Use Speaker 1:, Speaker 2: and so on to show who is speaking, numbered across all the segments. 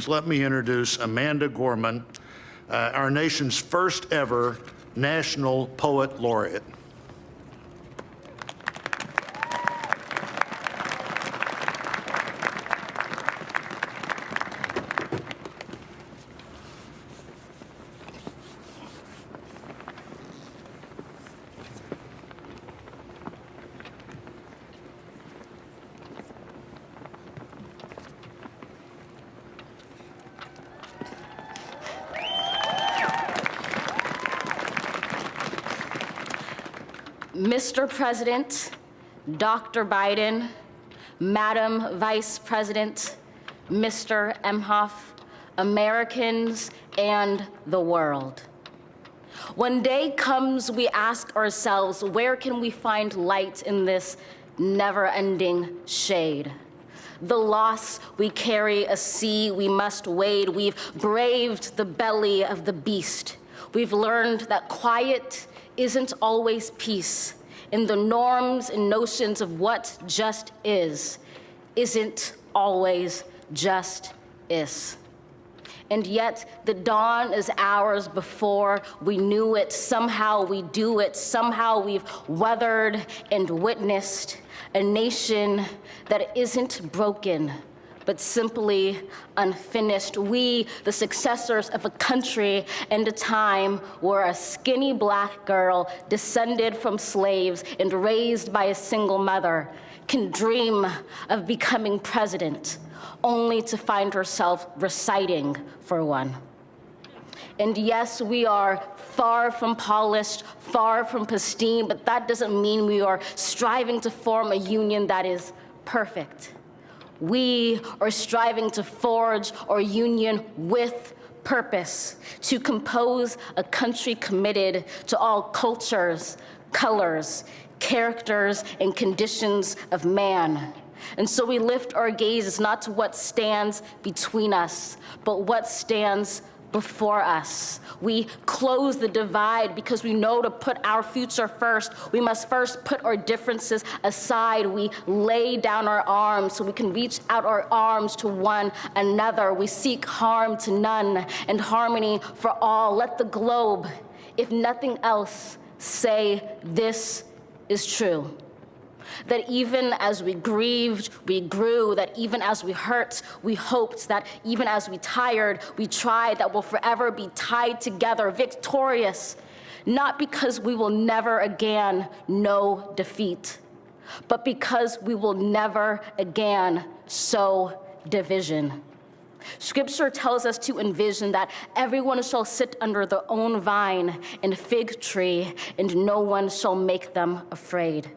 Speaker 1: Let me introduce Amanda Gorman, our nation's first ever National Poet Laureate.
Speaker 2: Mr. President, Dr. Biden, Madam Vice President, Mr. Emhoff, Americans, and the world. When day comes, we ask ourselves, where can we find light in this never-ending shade? The loss we carry, a sea we must wade. We've braved the belly of the beast. We've learned that quiet isn't always peace, and the norms and notions of what just isn't always just is. And yet the dawn is ours before we knew it. Somehow we do it. Somehow we've weathered and witnessed a nation that isn't broken, but simply unfinished. We, the successors of a country and a time where a skinny black girl descended from slaves and raised by a single mother can dream of becoming president, only to find herself reciting for one. And yes, we are far from polished, far from pristine, but that doesn't mean we are striving to form a union that is perfect. We are striving to forge our union with purpose, to compose a country committed to all cultures, colors, characters, and conditions of man. And so we lift our gazes not to what stands between us, but what stands before us. We close the divide because we know to put our future first, we must first put our differences aside. We lay down our arms so we can reach out our arms to one another. We seek harm to none and harmony for all. Let the globe, if nothing else, say this is true. That even as we grieved, we grew, that even as we hurt, we hoped, that even as we tired, we tried, that we'll forever be tied together, victorious, not because we will never again know defeat, but because we will never again sow division. Scripture tells us to envision that everyone shall sit under their own vine and fig tree, and no one shall make them afraid.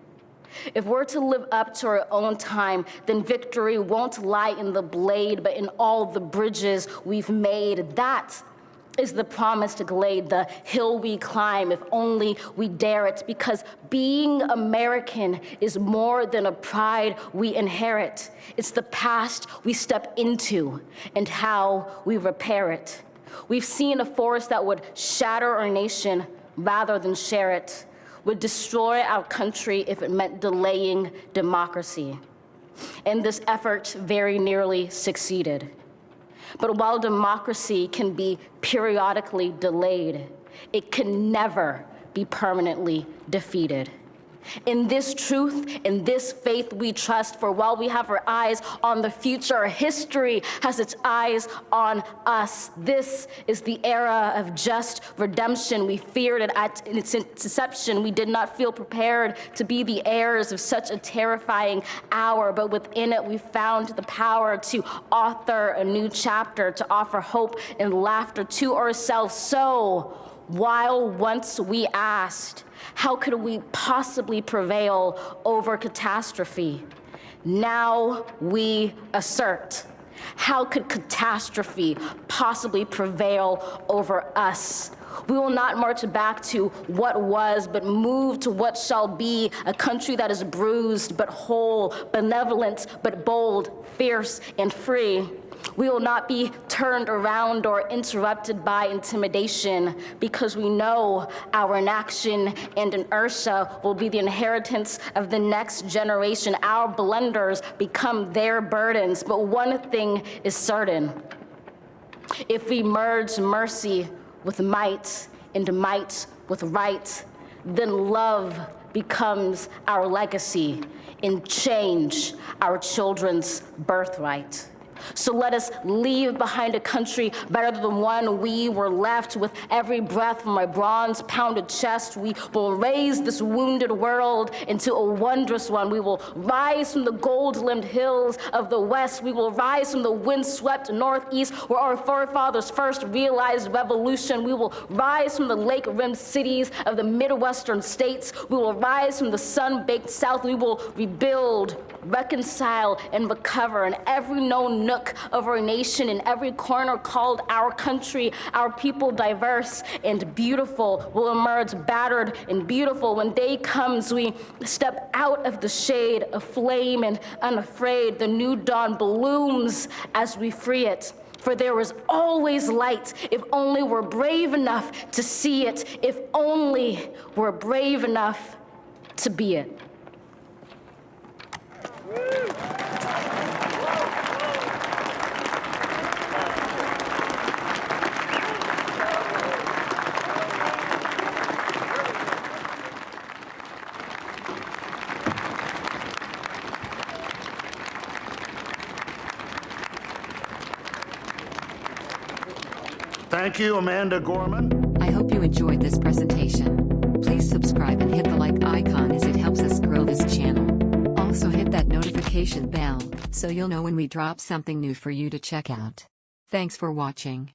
Speaker 2: If we're to live up to our own time, then victory won't lie in the blade, but in all the bridges we've made. That is the promise to glade, the hill we climb, if only we dare it, because being American is more than a pride we inherit. It's the past we step into and how we repair it. We've seen a force that would shatter our nation rather than share it, would destroy our country if it meant delaying democracy. And this effort very nearly succeeded. But while democracy can be periodically delayed, it can never be permanently defeated. In this truth, in this faith we trust, for while we have our eyes on the future, history has its eyes on us. This is the era of just redemption. We feared it at its inception. We did not feel prepared to be the heirs of such a terrifying hour, but within it we found the power to author a new chapter, to offer hope and laughter to ourselves. So, while once we asked, how could we possibly prevail over catastrophe? Now we assert, how could catastrophe possibly prevail over us? We will not march back to what was, but move to what shall be, a country that is bruised but whole, benevolent but bold, fierce and free. We will not be turned around or interrupted by intimidation, because we know our inaction and inertia will be the inheritance of the next generation. Our blunders become their burdens, but one thing is certain: If we merge mercy with might and might with right, then love becomes our legacy and change our children's birthright. So let us leave behind a country better than the one we were left. With every breath from my bronze-pounded chest, we will raise this wounded world into a wondrous one. We will rise from the gold-limbed hills of the West. We will rise from the wind-swept Northeast, where our forefathers first realized revolution. We will rise from the lake-rimmed cities of the Midwestern states. We will rise from the sun-baked South. We will rebuild, reconcile, and recover in every known nook of our nation, in every corner called our country. Our people, diverse and beautiful, will emerge battered and beautiful. When day comes, we step out of the shade, aflame and unafraid. The new dawn blooms as we free it. For there is always light, if only we're brave enough to see it, if only we're brave enough to be it.
Speaker 3: Thank you, Amanda Gorman.
Speaker 4: I hope you enjoyed this presentation. Please subscribe and hit the like icon as it helps us grow this channel. Also hit that notification bell so you'll know when we drop something new for you to check out. Thanks for watching.